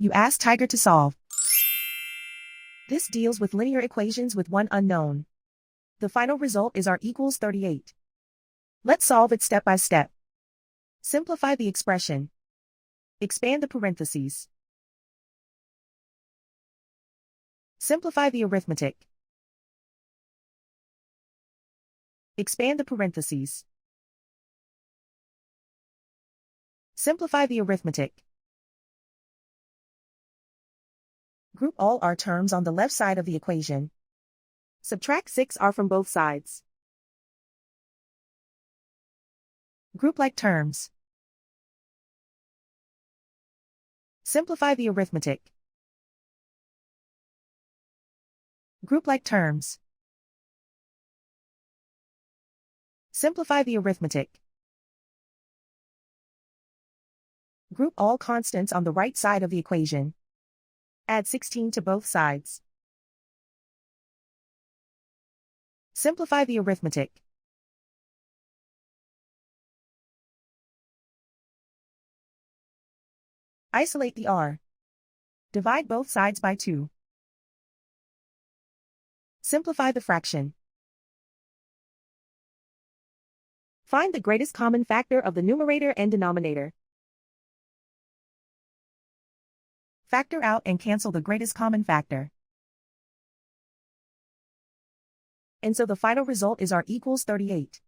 You ask Tiger to solve. This deals with linear equations with one unknown. The final result is r=38. Let's solve it step by step. Simplify the expression. Expand the parentheses. Simplify the arithmetic. Expand the parentheses. Simplify the arithmetic. Group all r terms on the left side of the equation. Subtract 6r from both sides. Group like terms. Simplify the arithmetic. Group like terms. Simplify the arithmetic. Group all constants on the right side of the equation. Add 16 to both sides. Simplify the arithmetic. Isolate the r. Divide both sides by 2. Simplify the fraction. Find the greatest common factor of the numerator and denominator. Factor out and cancel the greatest common factor. And so the final result is r=38.